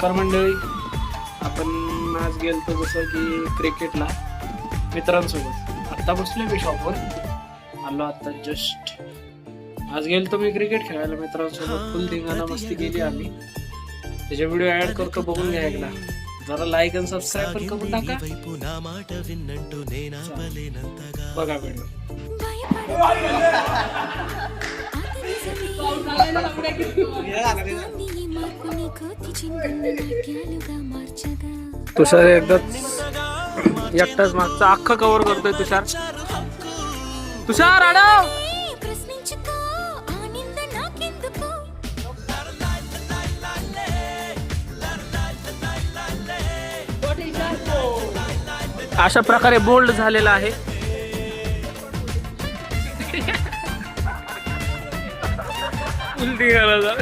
नमस्कार मंडळी. आपण आज गेलतो जसं की क्रिकेटला मित्रांसोबत. आत्ता बसलोय मी शॉपवर, आलो आता जस्ट. आज गेलतो मी क्रिकेट खेळायला मित्रांसोबत. फुल धिंगाणा मस्ती केली आम्ही. त्याचे व्हिडिओ ऍड करतो, बघून घ्या एकदा. जरा लाईक आणि सबस्क्राईब पण करून टाका. बघा व्हिडिओ. तुषार एकदा एकटाच मागचा अख्खा कव्हर करतोय. तुषार आडव. अशा प्रकारे बोल्ड झालेला आहे. उलटी घाला.